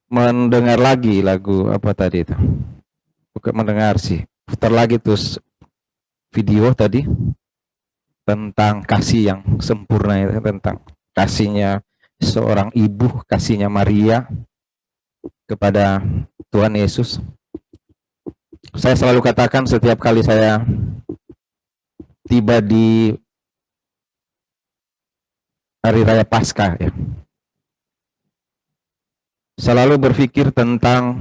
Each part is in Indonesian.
mendengar lagi lagu apa tadi itu. Bukan mendengar sih. Putar lagi terus video tadi tentang kasih yang sempurna, tentang kasihnya seorang ibu, kasihnya Maria kepada Tuhan Yesus. Saya selalu katakan setiap kali saya tiba di Hari Raya Paskah, ya, selalu berpikir tentang,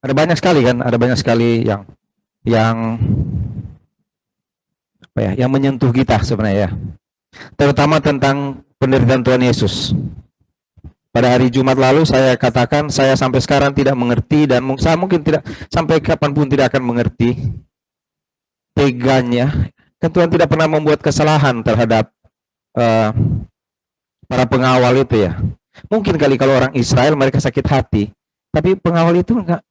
ada banyak sekali yang apa ya, yang menyentuh kita sebenarnya, ya. Terutama tentang penderitaan Tuhan Yesus. Pada hari Jumat lalu saya katakan saya sampai sekarang tidak mengerti, dan saya mungkin tidak sampai kapanpun tidak akan mengerti teganya. Kan Tuhan tidak pernah membuat kesalahan terhadap para pengawal itu, ya. Mungkin kali kalau orang Israel mereka sakit hati, tapi pengawal itu enggak.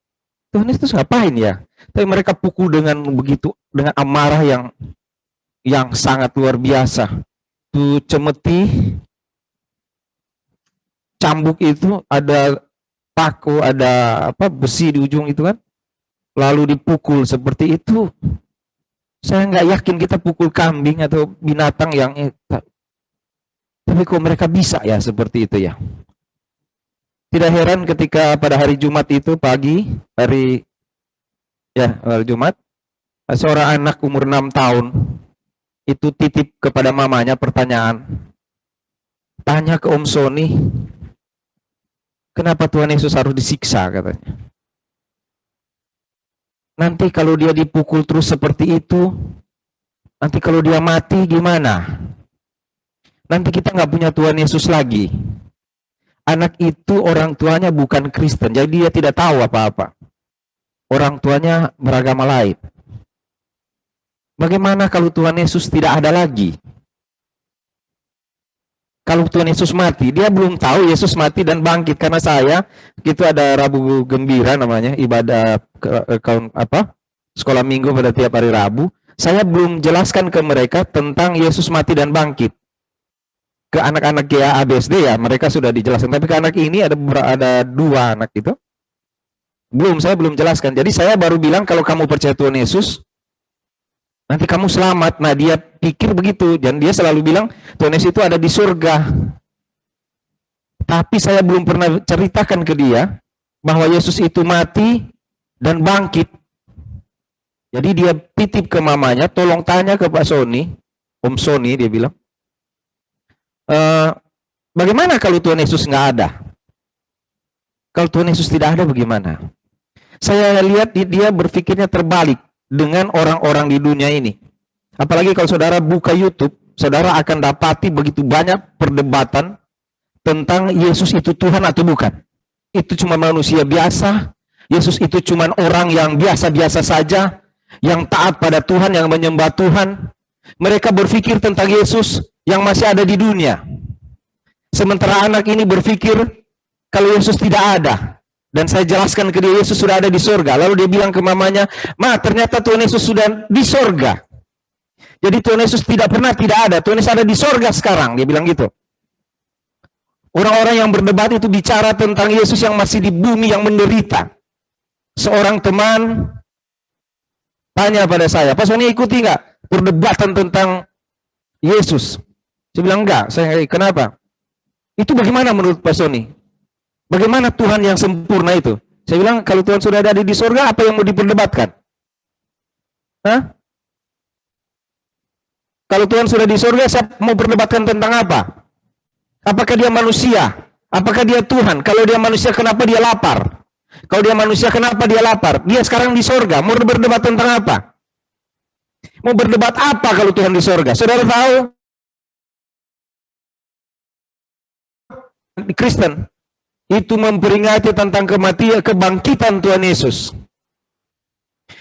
Tuhan Yesus ngapain ya? Tapi mereka pukul dengan begitu, dengan amarah yang sangat luar biasa. Tuh cemeti, cambuk itu ada paku, ada apa besi di ujung itu kan, lalu dipukul seperti itu. Saya nggak yakin kita pukul kambing atau binatang yang tapi kok mereka bisa ya seperti itu, ya. Tidak heran ketika pada hari Jumat itu pagi, hari Jumat, seorang anak umur 6 tahun itu titip kepada mamanya pertanyaan. Tanya ke Om Sony, kenapa Tuhan Yesus harus disiksa, katanya. Nanti kalau dia dipukul terus seperti itu, nanti kalau dia mati gimana? Nanti kita nggak punya Tuhan Yesus lagi. Anak itu orang tuanya bukan Kristen, jadi dia tidak tahu apa-apa. Orang tuanya beragama lain. Bagaimana kalau Tuhan Yesus tidak ada lagi? Kalau Tuhan Yesus mati, dia belum tahu Yesus mati dan bangkit. Karena saya, itu ada Rabu Gembira namanya, ibadah sekolah minggu pada tiap hari Rabu. Saya belum jelaskan ke mereka tentang Yesus mati dan bangkit. Ke anak-anak ya ABSD, ya mereka sudah dijelaskan. Tapi ke anak ini ada 2 anak itu, saya belum jelaskan. Jadi saya baru bilang kalau kamu percaya Tuhan Yesus, nanti kamu selamat. Nah dia pikir begitu, dan dia selalu bilang Tuhan Yesus itu ada di surga. Tapi saya belum pernah ceritakan ke dia bahwa Yesus itu mati dan bangkit. Jadi dia titip ke mamanya, tolong tanya ke Pak Sony, Om Sony, dia bilang, bagaimana kalau Tuhan Yesus nggak ada? Kalau Tuhan Yesus tidak ada bagaimana? Saya lihat dia berpikirnya terbalik dengan orang-orang di dunia ini. Apalagi kalau saudara buka YouTube, saudara akan dapati begitu banyak perdebatan tentang Yesus itu Tuhan atau bukan. Itu cuma manusia biasa, Yesus itu cuma orang yang biasa-biasa saja, yang taat pada Tuhan, yang menyembah Tuhan. Mereka berpikir tentang Yesus yang masih ada di dunia. Sementara anak ini berpikir kalau Yesus tidak ada. Dan saya jelaskan ke dia, Yesus sudah ada di surga. Lalu dia bilang ke mamanya, Ma, ternyata Tuhan Yesus sudah di surga. Jadi Tuhan Yesus tidak pernah tidak ada. Tuhan Yesus ada di surga sekarang. Dia bilang gitu. Orang-orang yang berdebat itu bicara tentang Yesus yang masih di bumi, yang menderita. Seorang teman tanya pada saya, Pak Sony ikuti nggak perdebatan tentang Yesus? Saya bilang enggak. Kenapa? Itu bagaimana menurut Pak Sony? Bagaimana Tuhan yang sempurna itu? Saya bilang, kalau Tuhan sudah ada di surga, apa yang mau diperdebatkan? Hah? Kalau Tuhan sudah di surga, saya mau perdebatkan tentang apa? Apakah dia manusia? Apakah dia Tuhan? Kalau dia manusia, kenapa dia lapar? Kalau dia manusia, kenapa dia lapar? Dia sekarang di surga, mau berdebat tentang apa? Mau berdebat apa kalau Tuhan di surga? Saudara tahu? Di Kristen itu memperingati tentang kematian, kebangkitan Tuhan Yesus.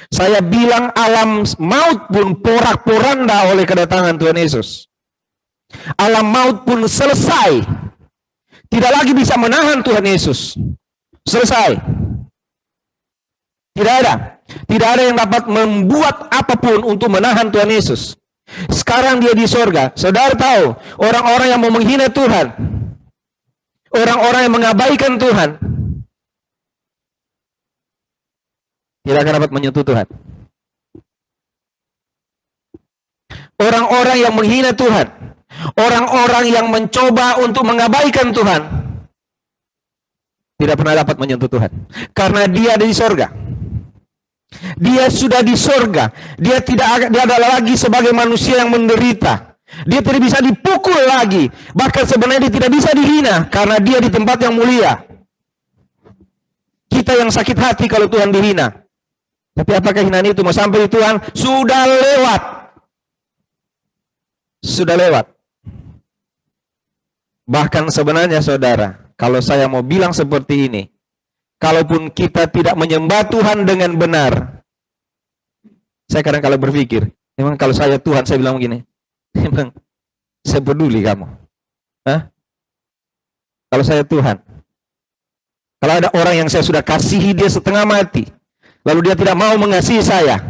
Saya bilang alam maut pun porak-poranda oleh kedatangan Tuhan Yesus. Alam maut pun selesai. Tidak lagi bisa menahan Tuhan Yesus. Selesai. Tidak ada. Tidak ada yang dapat membuat apapun untuk menahan Tuhan Yesus. Sekarang dia di surga. Saudara tahu, orang-orang yang mau menghina Tuhan, orang-orang yang mengabaikan Tuhan, Tidak akan dapat menyentuh Tuhan. Orang-orang yang menghina Tuhan, orang-orang yang mencoba untuk mengabaikan Tuhan, tidak pernah dapat menyentuh Tuhan. Karena dia ada di sorga. Dia sudah di sorga. Dia adalah lagi sebagai manusia yang menderita. Dia tidak bisa dipukul lagi. Bahkan sebenarnya dia tidak bisa dihina. Karena dia di tempat yang mulia. Kita yang sakit hati kalau Tuhan dihina. Tapi apakah hinaan itu mau sampai di Tuhan? Sudah lewat. Sudah lewat. Bahkan sebenarnya saudara, kalau saya mau bilang seperti ini, kalaupun kita tidak menyembah Tuhan dengan benar, saya kadang-kadang berpikir, memang kalau saya Tuhan, saya bilang begini, memang saya peduli kamu. Hah? Kalau saya Tuhan, kalau ada orang yang saya sudah kasihi dia setengah mati, lalu dia tidak mau mengasihi saya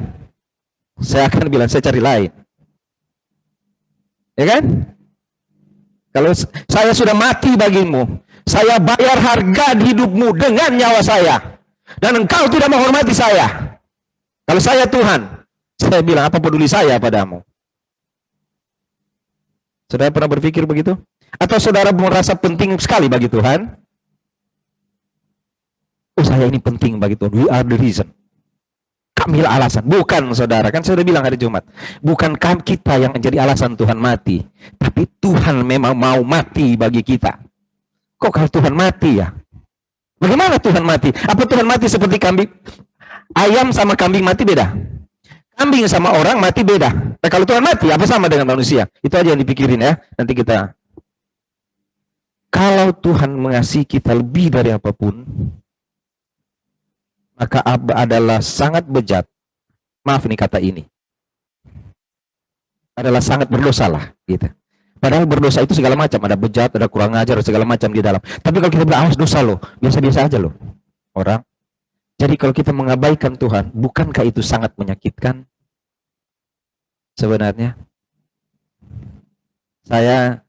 akan bilang, saya cari lain. Ya kan? Kalau saya sudah mati bagimu, saya bayar harga hidupmu dengan nyawa saya, dan engkau tidak menghormati saya. Kalau saya Tuhan, saya bilang, apa peduli saya padamu? Saudara pernah berpikir begitu? Atau saudara merasa penting sekali bagi Tuhan? Oh, saya ini penting bagi Tuhan. We are the reason. Kamilah alasan. Bukan, saudara. Kan saya sudah bilang hari Jumat. Bukan kita yang menjadi alasan Tuhan mati. Tapi Tuhan memang mau mati bagi kita. Kok kalau Tuhan mati ya? Bagaimana Tuhan mati? Apa Tuhan mati seperti kambing? Ayam sama kambing mati beda. Kambing sama orang mati beda. Nah, kalau Tuhan mati, apa sama dengan manusia? Itu aja yang dipikirin ya. Nanti kita. Kalau Tuhan mengasihi kita lebih dari apapun, maka adalah sangat bejat. Maaf nih kata ini. Adalah sangat berdosa lah. Gitu. Padahal berdosa itu segala macam. Ada bejat, ada kurang ajar, segala macam di dalam. Tapi kalau kita berawas dosa loh. Biasa-biasa aja loh. Orang. Jadi kalau kita mengabaikan Tuhan, bukankah itu sangat menyakitkan? Sebenarnya. Saya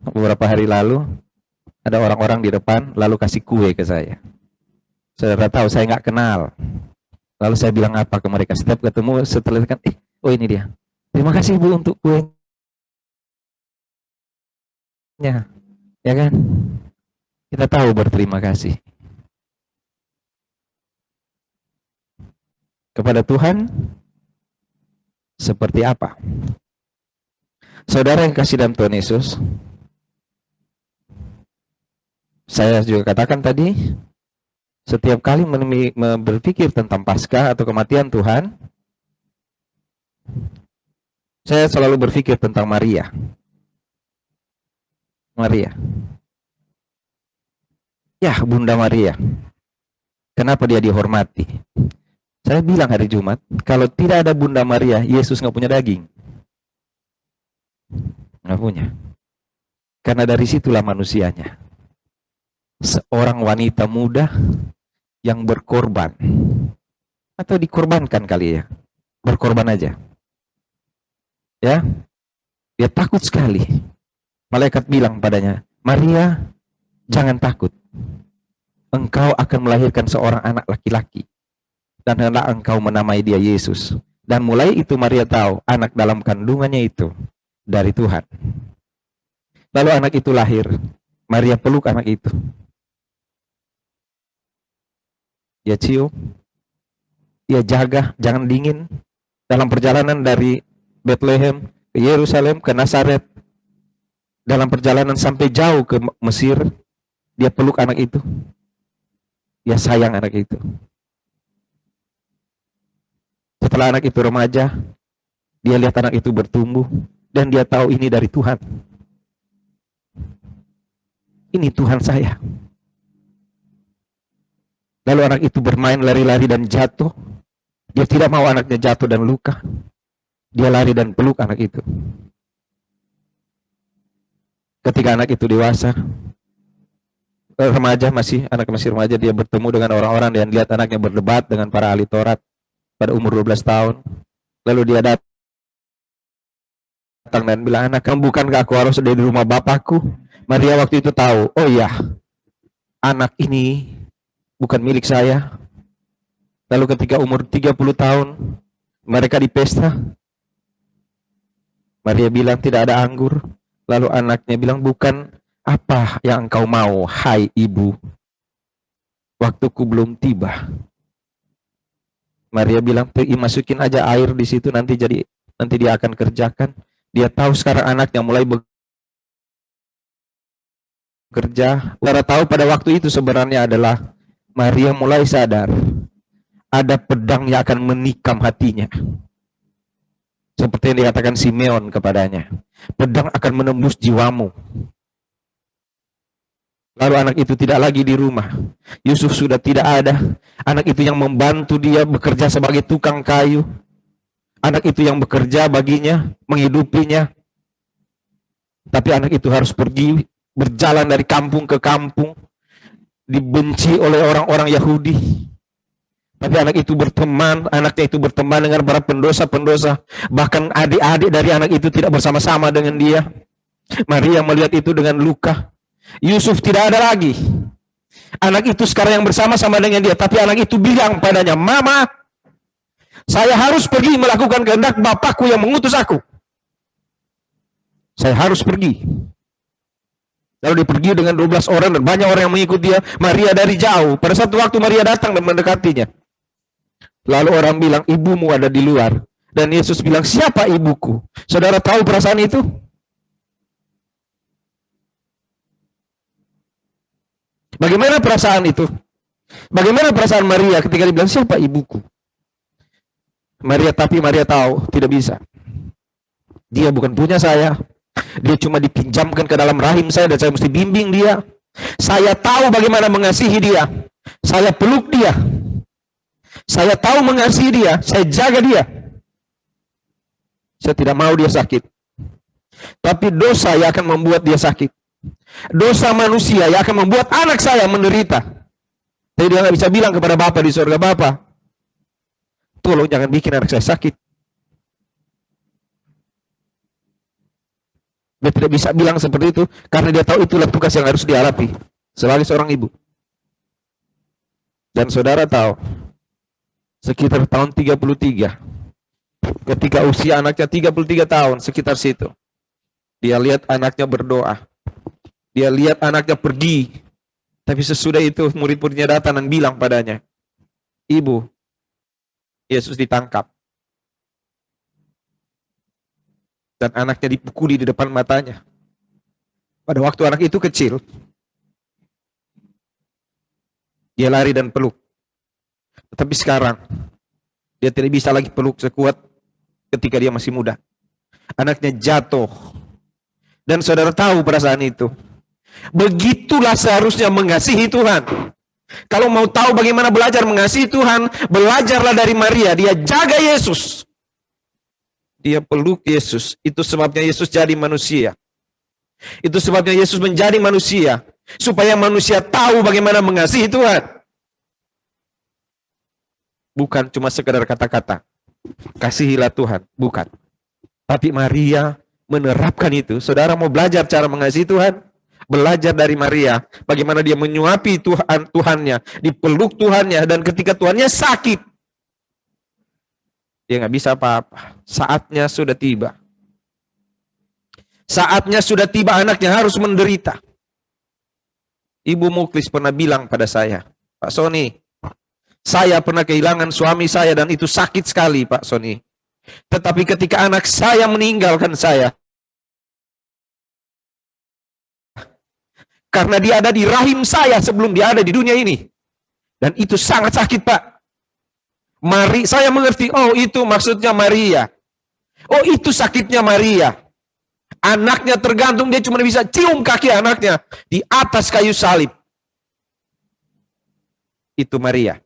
beberapa hari lalu, ada orang-orang di depan, lalu kasih kue ke saya. Saudara tahu, saya nggak kenal. Lalu saya bilang apa ke mereka? Setiap ketemu, setelah kan, oh ini dia. Terima kasih Bu untuk kuenya. Ya kan? Kita tahu berterima kasih. Kepada Tuhan, seperti apa? Saudara yang kasih dalam Tuhan Yesus, saya juga katakan tadi, setiap kali berpikir tentang Paskah atau kematian Tuhan, saya selalu berpikir tentang Maria. Maria. Ya, Bunda Maria. Kenapa dia dihormati? Saya bilang hari Jumat, kalau tidak ada Bunda Maria, Yesus nggak punya daging. Nggak punya. Karena dari situlah manusianya. Seorang wanita muda yang berkorban. Atau dikorbankan kali ya. Berkorban aja. Ya. Dia takut sekali. Malaikat bilang padanya, Maria, jangan takut. Engkau akan melahirkan seorang anak laki-laki. Dan hendak engkau menamai dia Yesus. Dan mulai itu Maria tahu, anak dalam kandungannya itu dari Tuhan. Lalu anak itu lahir. Maria peluk anak itu. Dia cium, dia jaga, jangan dingin. Dalam perjalanan dari Bethlehem ke Yerusalem, ke Nazaret, dalam perjalanan sampai jauh ke Mesir, dia peluk anak itu. Dia sayang anak itu. Setelah anak itu remaja, dia lihat anak itu bertumbuh, dan dia tahu ini dari Tuhan. Ini Tuhan saya. Lalu anak itu bermain lari-lari dan jatuh. Dia tidak mau anaknya jatuh dan luka. Dia lari dan peluk anak itu. Ketika anak itu dewasa, anak masih remaja, dia bertemu dengan orang-orang dan lihat anaknya berdebat dengan para ahli Taurat pada umur 12 tahun. Lalu dia datang dan bilang, anak, kamu bukankah aku harus ada di rumah bapakku? Maria waktu itu tahu, oh ya, anak ini bukan milik saya, Lalu ketika umur 30 tahun, mereka di pesta. Maria bilang tidak ada anggur. Lalu anaknya bilang, bukan apa yang engkau mau, hai ibu. Waktuku belum tiba. Maria bilang, pergi masukin aja air di situ, nanti dia akan kerjakan. Dia tahu sekarang anaknya mulai bekerja. Saudara tahu pada waktu itu sebenarnya adalah Maria mulai sadar ada pedang yang akan menikam hatinya. Seperti yang dikatakan Simeon kepadanya, pedang akan menembus jiwamu. Lalu anak itu tidak lagi di rumah. Yusuf sudah tidak ada. Anak itu yang membantu dia bekerja sebagai tukang kayu. Anak itu yang bekerja baginya, menghidupinya. Tapi anak itu harus pergi, berjalan dari kampung ke kampung, dibenci oleh orang-orang Yahudi. Tapi anaknya itu berteman dengan para pendosa-pendosa. Bahkan adik-adik dari anak itu tidak bersama-sama dengan dia. Maria melihat itu dengan luka. Yusuf tidak ada lagi. Anak itu sekarang yang bersama-sama dengan dia. Tapi anak itu bilang padanya, Mama, saya harus pergi melakukan kehendak Bapakku yang mengutus aku. Saya harus pergi. Lalu dia pergi dengan 12 orang dan banyak orang yang mengikut dia. Maria dari jauh. Pada satu waktu Maria datang dan mendekatinya. Lalu orang bilang, ibumu ada di luar. Dan Yesus bilang, siapa ibuku? Saudara tahu perasaan itu? Bagaimana perasaan itu? Bagaimana perasaan Maria ketika dibilang, siapa ibuku? Maria tahu, tidak bisa. Dia bukan punya saya. Dia cuma dipinjamkan ke dalam rahim saya dan saya mesti bimbing dia. Saya tahu bagaimana mengasihi dia. Saya peluk dia. Saya tahu mengasihi dia, saya jaga dia. Saya tidak mau dia sakit. Tapi dosa yang akan membuat dia sakit. Dosa manusia yang akan membuat anak saya menderita. Tapi dia nggak bisa bilang kepada Bapa di surga, Bapa, tolong jangan bikin anak saya sakit. Dia tidak bisa bilang seperti itu, karena dia tahu itulah tugas yang harus dihadapi sebagai seorang ibu. Dan saudara tahu, sekitar tahun 33, ketika usia anaknya 33 tahun, sekitar situ, dia lihat anaknya berdoa. Dia lihat anaknya pergi. Tapi sesudah itu murid-muridnya datang dan bilang padanya, Ibu, Yesus ditangkap. Dan anaknya dipukuli di depan matanya. Pada waktu anak itu kecil, dia lari dan peluk. Tetapi sekarang, dia tidak bisa lagi peluk sekuat ketika dia masih muda. Anaknya jatuh. Dan saudara tahu perasaan itu. Begitulah seharusnya mengasihi Tuhan. Kalau mau tahu bagaimana belajar mengasihi Tuhan, belajarlah dari Maria. Dia jaga Yesus. Dia peluk Yesus. Itu sebabnya Yesus jadi manusia. Itu sebabnya Yesus menjadi manusia. Supaya manusia tahu bagaimana mengasihi Tuhan. Bukan cuma sekedar kata-kata, kasihilah Tuhan, bukan. Tapi Maria menerapkan itu. Saudara mau belajar cara mengasihi Tuhan? Belajar dari Maria, bagaimana dia menyuapi Tuhannya, dipeluk Tuhannya, dan ketika Tuhannya sakit, dia nggak bisa apa-apa. Saatnya sudah tiba. Saatnya sudah tiba, anaknya harus menderita. Ibu Muklis pernah bilang pada saya, Pak Sony, saya pernah kehilangan suami saya dan itu sakit sekali, Pak Sony. Tetapi ketika anak saya meninggalkan saya, karena dia ada di rahim saya sebelum dia ada di dunia ini. Dan itu sangat sakit, Pak. Saya mengerti, oh itu maksudnya Maria. Oh itu sakitnya Maria. Anaknya tergantung, dia cuma bisa cium kaki anaknya di atas kayu salib. Itu Maria.